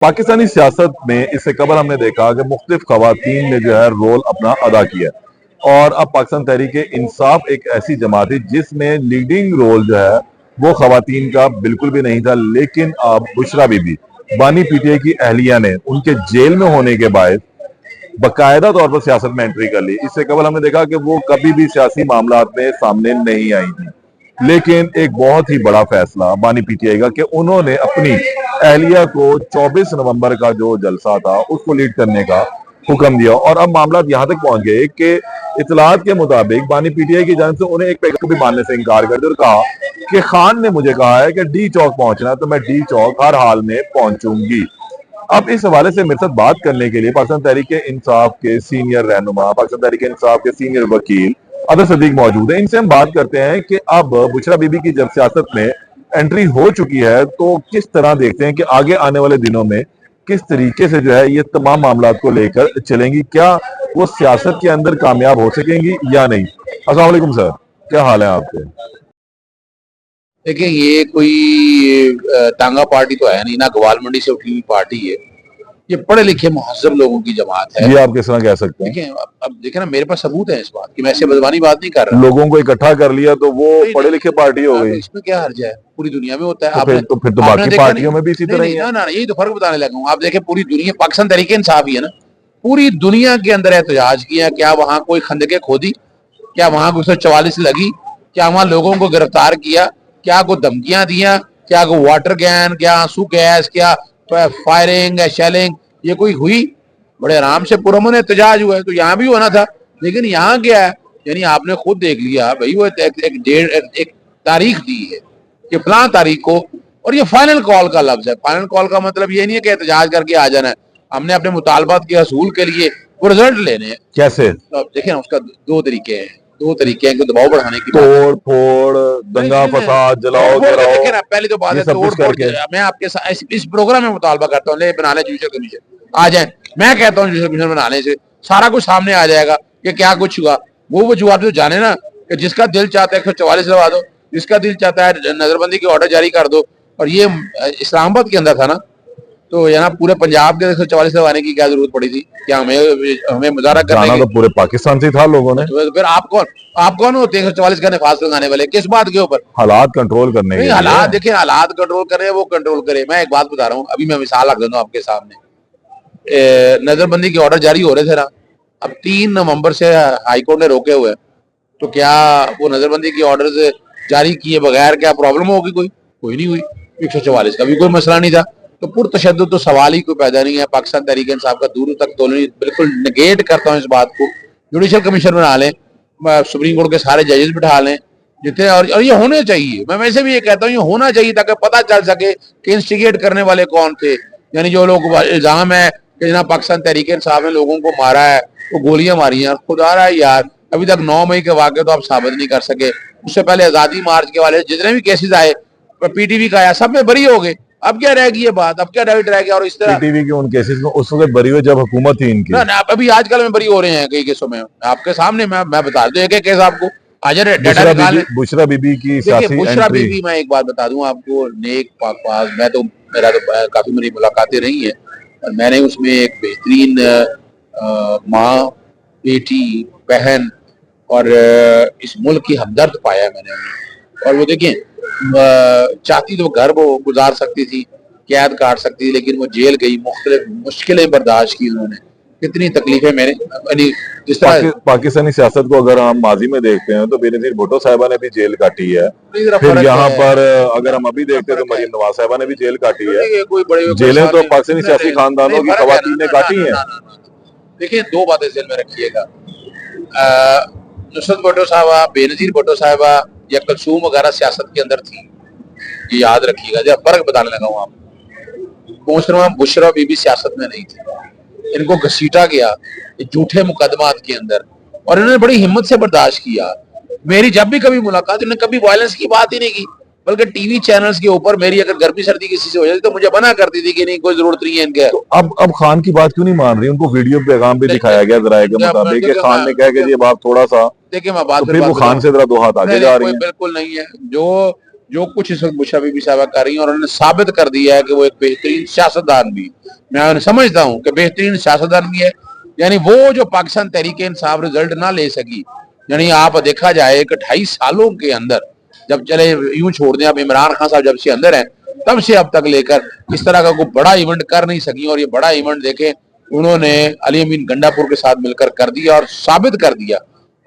पाकिस्तानी सियासत में इससे कबल हमने देखा कि मुख्तलिफ खवातीन ने जो है रोल अपना अदा किया और अब पाकिस्तान तहरीक इंसाफ एक ऐसी जमात है जिसमें लीडिंग रोल जो है वो खवातीन का बिल्कुल भी नहीं था। लेकिन अब बुशरा बीबी बानी पीटीआई की अहलिया ने उनके जेल में होने के बाद बाकायदा तौर पर सियासत में एंट्री कर ली। इससे कबल हमने देखा कि वो कभी भी सियासी मामला में सामने नहीं आई थी, लेकिन एक बहुत ही बड़ा फैसला बानी पीटीआई का कि उन्होंने अपनी अहलिया को 24 नवंबर का जो जलसा था उसको लीड करने का हुक्म दिया। और अब मामला यहां तक पहुंच गए कि इतलात के मुताबिक बानी पीटीआई की जान से उन्हें एक पैकेट को भी मानने से इनकार कर दिया और कहा कि खान ने मुझे कहा है कि डी चौक पहुंचना, तो मैं डी चौक हर हाल में पहुंचूंगी। अब इस हवाले से मेरे साथ बात करने के लिए पाकिस्तान तहरीक इंसाफ के सीनियर रहनुमा, पाकिस्तान तहरीक इंसाफ के सीनियर वकील अदर सदीक मौजूद है। इनसे हम बात करते हैं कि अब बुशरा बीबी की जब सियासत में एंट्री हो चुकी है तो किस तरह देखते हैं कि आगे आने वाले दिनों में किस तरीके से जो है ये तमाम मामला को लेकर चलेंगी, क्या वो सियासत के अंदर कामयाब हो सकेंगी या नहीं। अस्सलाम वालेकुम सर, क्या हाल है आपके? देखिए, ये कोई टांगा पार्टी तो है नहीं, ना ग्वाल मंडी से उठी हुई पार्टी है। ये पढ़े लिखे मुहज्जब लोगों की जमात है। ये आप किस तरह कह सकते हैं? देखिए, अब देखे ना, मेरे पास सबूत है इस बात की, मैं ऐसे बदवानी बात नहीं कर रहा। लोगों को इकट्ठा कर लिया तो वो पढ़े लिखे पार्टी हो गई, इसमें क्या हर्ज है? पूरी दुनिया में होता है। तो फिर तो बाकी पार्टियों में भी इसी तरह ही है। ना, यही तो फर्क बताने लगा हूँ। आप देखें, पूरी दुनिया, पाकिस्तान तहरीक इंसाफ ही है ना, पूरी दुनिया के अंदर एहतजाज किया। क्या वहां कोई खंदके खोदी? क्या वहां 144 लगी? क्या वहां लोगों को गिरफ्तार किया? क्या को धमकियां दिया? क्या को वाटर गैन, क्या आंसू गैस, क्या फायरिंग, शेलिंग, ये कोई हुई? बड़े आराम से पुरअमन एहतजाज हुआ है। तो यहाँ भी होना था, लेकिन यहाँ क्या है, यानी आपने खुद देख लिया भाई, वो एक तारीख दी है कि फलां तारीख को, और ये फाइनल कॉल का लफ्ज है। फाइनल कॉल का मतलब ये नहीं है कि एहतजाज करके आ जाना है। हमने अपने मुतालबात के हसूल के लिए वो रिजल्ट लेने हैं। कैसे? तो देखिए ना, उसका दो तरीके हैं कि दबाव बढ़ाने की, तोड़ फोड़, दंगा फसाद, जलाओ गिराओ। देखिए ना, पहले तो बात है तोड़ फोड़। मैं आपके साथ इस प्रोग्राम में मुतालबा करता हूँ, ले बना ले जुडिशल कमीशन, आ जाए। मैं कहता हूँ जुडिशल कमीशन बनाने से सारा कुछ सामने आ जाएगा कि क्या कुछ हुआ। वो वजूहत तो जाने ना, कि जिसका दिल चाहता है 144 लगा दो, जिसका दिल चाहता है नजरबंदी की ऑर्डर जारी कर दो। और ये इस्लामाबाद के अंदर था ना, तो यहाँ पूरे पंजाब के 144 लगाने की क्या जरूरत पड़ी थी? क्या हमें मुजाहरा करना तो पूरे पाकिस्तान से था लोगों ने। तो फिर आप कौन होते हैं 144 का नफाज लगाने वाले? किस बात के ऊपर? हालात कंट्रोल करने के लिए। हालात देखिए, हालात कंट्रोल करे, वो कंट्रोल करे। मैं एक बात बता रहा हूँ, अभी मैं मिसाल रख दूं आपके सामने। नजरबंदी के ऑर्डर जारी हो रहे थे ना, अब 3 नवंबर से हाईकोर्ट ने रोके हुए, तो क्या वो नजरबंदी के ऑर्डर जारी किए बगैर क्या प्रॉब्लम होगी? कोई नहीं हुई। 144 का भी कोई मसला नहीं था। तो पुरतशद्दुद तो सवाल ही कोई पैदा नहीं है। पाकिस्तान तहरीक इंसाफ का दूर तक तोलनी, बिल्कुल नेगेट करता हूँ इस बात को। जुडिशल कमीशन बना लें, सुप्रीम कोर्ट के सारे जजेस बिठा लें जितने, और ये होने चाहिए। मैं वैसे भी ये कहता हूँ, ये होना चाहिए ताकि पता चल सके कि इंस्टिगेट करने वाले कौन थे। यानी जो लोग इल्जाम है कि जनाब पाकिस्तान तहरीक इंसाफ ने लोगों को मारा है, वो गोलियां मारी हैं, खुदा रहा है यार, अभी तक 9 मई के वाक़े तो आप साबित नहीं कर सके। उससे पहले आजादी मार्च के वाले जितने भी केसेस आए, पीटीवी का आया, सब में बरी हो गए। अब क्या रहेगी ये बात? अब क्या डाइट रह गया? और इस तरह पीटीवी के उन केसेस में उस वक्त बरी हुए जब हुकूमत थी इनकी। ना, अभी आजकल में बरी हो रहे हैं कई केसों में। आपके सामने मैं बता दूं एक केस आपको। बुशरा बीबी की बुशरा बीबी, मैं एक बात बता दूं आपको, नेक पाकबाज। मेरा तो काफी मेरी मुलाकातें रही हैं, और मैंने उसमें एक बेहतरीन माँ, बेटी, बहन और इस मुल्क की हमदर्द पाया मैंने उन्हें। और वो देखिए, चाहती तो घर वो गुजार सकती थी, कैद काट सकती थी, लेकिन वो जेल गई, मुख्तलिफ मुश्किलें बर्दाश्त की उन्होंने। कितनी तकलीफें मैंने, जिस तरह पाकिस्तानी सियासत को अगर हम माजी में देखते हैं तो बेनजीर भुट्टो साहिबा ने भी जेल काटी है। फिर यहाँ पर अगर हम अभी देखते हैं तो मरीम नवाज साहिबा ने भी जेल काटी है। जेलें तो पाकिस्तानी सियासी खानदानों की खवातीन ने काटी है। देखिए, 2 बातें जेल में रखिएगा। नुसरत भुट्टो साहिबा, बेनजीर भुट्टो साहिबा या कलसूम वगैरह सियासत के अंदर थी, ये याद रखिएगा। जब फर्क बताने लगा हूँ आपको, बुशरा बीबी सियासत में नहीं थी। इनको घसीटा गया झूठे मुकदमात के अंदर, और इन्होंने बड़ी हिम्मत से बर्दाश्त किया। मेरी जब भी कभी मुलाकात, इन्होंने कभी वायलेंस की बात ही नहीं की, बल्कि टीवी चैनल्स के ऊपर मेरी अगर गर्मी सर्दी किसी से हो जाती तो मुझे मना करती थी कि नहीं, कोई जरूरत नहीं है इनके। तो अब खान की बात क्यों नहीं मान रही? उनको वीडियो पैगाम भी दिखाया गया जराये के मुताबिक कि खान ने कहा कि ये बात थोड़ा सा, देखिए मैं बात, तो फिर वो खान से जरा 2 हाथ आगे जा रही है। बिल्कुल नहीं है। जो जो कुछ इस वक्त बुशरा बीबी साहबा कर रही हैं, और उन्होंने साबित कर दिया है कि वो एक बेहतरीन सियासतदान भी, मैं उन्हें समझता हूँ कि बेहतरीन सियासतदान भी है। यानी वो जो पाकिस्तान तहरीक इंसाफ रिजल्ट ना ले सकी, यानी आप देखा जाए कि 28 सालों के अंदर, जब चले यूं छोड़ दें, अब इमरान खान साहब जब से अंदर हैं तब से अब तक लेकर इस तरह का कोई बड़ा इवेंट कर नहीं सकी, और ये बड़ा इवेंट देखें उन्होंने अली अमीन गंडापुर के साथ मिलकर कर दिया और साबित कर दिया।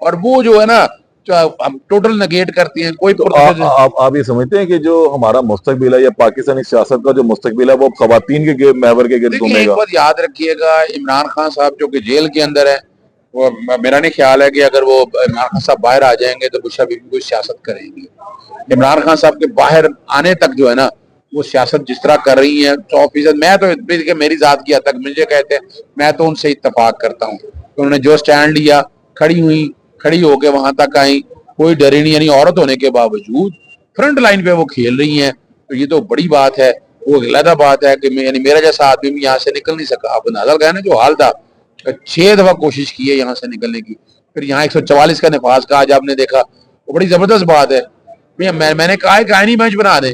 और वो जो है ना, जो हम टोटल नेगेट करती हैं कोई तो आप ये समझते हैं कि जो हमारा मुस्तकबिल है या पाकिस्तानी सियासत का जो मुस्तकबिल है वो खवातीन के महवर के गिर्द देखिए, एक घूमेगा? बात याद रखिएगा, इमरान खान साहब जो कि जेल के अंदर है, वो मेरा नहीं ख्याल है कि अगर वो इमरान खान साहब बाहर आ जाएंगे तो बुशरा बीबी कोई सियासत करेंगी। इमरान खान साहब के बाहर आने तक जो है ना, वो सियासत जिस तरह कर रही है 100%, मैं तो मेरी जात की हद तक मुझे कहते हैं, मैं तो उनसे इत्तेफाक करता हूँ। तो उन्होंने जो स्टैंड लिया, खड़ी होके वहां तक आई, कोई डरी नहीं, यानी औरत होने के बावजूद फ्रंट लाइन पे वो खेल रही हैं, तो ये तो बड़ी बात है। वो अलग बात है कि यानी मेरा जैसा आदमी भी यहाँ से निकल नहीं सका। आप अंदाजा लगाए ना जो हाल था, 6 दफा कोशिश की है यहाँ से निकलने की, फिर यहाँ 144 का नफाज का आज आपने देखा, वो बड़ी जबरदस्त बात है। मैंने कहा है कि आईनी बेंच बना दे,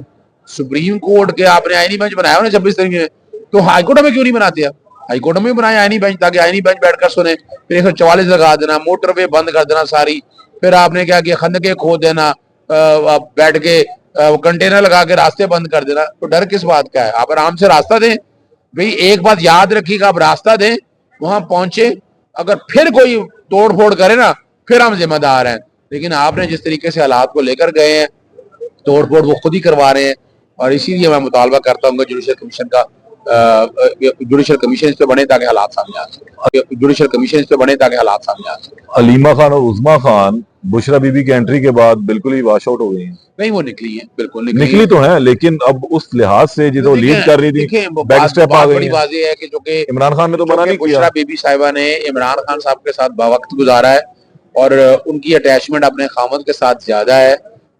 सुप्रीम कोर्ट के आपने आईनी बेंच बनाया ना 26 तारीख में, तो हाईकोर्ट में क्यों नहीं बनाते आप? हाईकोर्ट में बनाए आईनी बेंच, ताकि आईनी बेंच बैठकर सुने। फिर 144 लगा देना, मोटरवे बंद कर देना सारी, फिर आपने क्या किया, खंदके खोद देना, बैठ के कंटेनर लगा के रास्ते बंद कर देना। तो डर किस बात का है? आप आराम से रास्ता दें भाई। एक बात याद रखिएगा, आप रास्ता दें, वहां पहुंचे, अगर फिर कोई तोड़ फोड़ करे ना, फिर हम जिम्मेदार हैं। लेकिन आपने जिस तरीके से हालात को लेकर गए हैं, तोड़ फोड़ वो खुद ही करवा रहे हैं। और इसीलिए मैं मुतालबा करता हूँ जुडिशल कमीशन का, जुडिशल कमीशन इस पे बने ताकि हालात सामने आ सके, जुडिशल कमीशन इस पे बने ताकि हालात सामने आ सके। अलीमा खान और उज़मा खान बुशरा बीबी की एंट्री के बाद बिल्कुल ही वॉश आउट हो गई हैं। नहीं, वो निकली है, बिल्कुल निकली तो है, लेकिन अब उस लिहाज से जो लीड कर रही थी बैक स्टेप आ गई बड़ी बात है कि जो कि इमरान खान ने तो मना नहीं किया। बुशरा बीबी साहिबा ने इमरान खान साहब के साथ बावक्त गुजारा है, और उनकी अटैचमेंट अपने खामद के साथ ज्यादा है,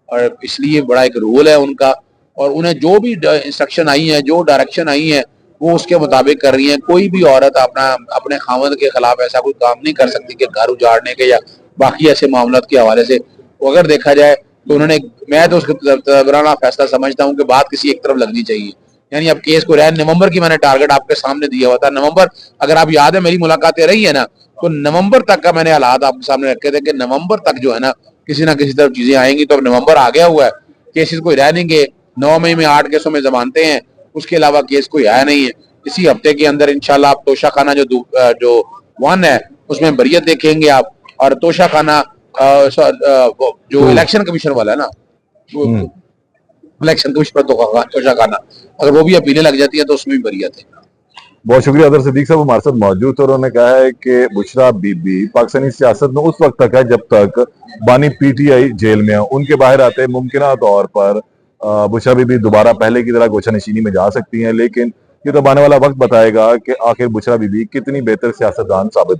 और इसलिए बड़ा एक रोल है उनका। और उन्हें जो भी इंस्ट्रक्शन आई है, जो डायरेक्शन आई है, वो उसके मुताबिक कर रही हैं। कोई भी औरत अपने खामद के खिलाफ ऐसा कोई काम नहीं कर सकती कि घर उजाड़ने के या बाकी ऐसे मामलों के हवाले से। तो अगर देखा जाए तो उन्होंने, मैं तो उसका तबराना फैसला समझता हूँ कि बात किसी एक तरफ लगनी चाहिए। यानी अब केस को रह, नवंबर की मैंने टारगेट आपके सामने दिया हुआ था। नवंबर, अगर आप याद है मेरी मुलाकातें रही है ना, तो नवंबर तक का मैंने हालात आपके सामने रखे थे कि नवंबर तक जो है ना किसी तरफ चीजें आएंगी। तो अब नवंबर आ गया हुआ है, केसेस कोई रह नहीं गए। 9 मई में 8 केसों में जमानते हैं, उसके अलावा केस कोई आया नहीं है। इसी हफ्ते के अंदर इंशाल्लाह आप तोशा खाना जो 1 है उसमें बरियत देखेंगे आप। और तोशा खाना जो इलेक्शन कमीशन वाला है ना, इलेक्शन कमीशन तोशा खाना, अगर वो भी अपीलें लग जाती है तो उसमें भी बरियत है। बहुत शुक्रिया अदर सिद्दीक साहब हमारे साथ मौजूद थे। उन्होंने कहा है कि बुशरा बीबी पाकिस्तानी सियासत में उस वक्त तक है जब तक बानी पीटीआई जेल में है। उनके बाहर आते मुमकिन तौर पर बुशरा बीबी दोबारा पहले की तरह गोशानशीनी में जा सकती हैं, लेकिन ये तो आने वाला वक्त बताएगा कि आखिर बुशरा बीबी कितनी बेहतर सियासतदान साबित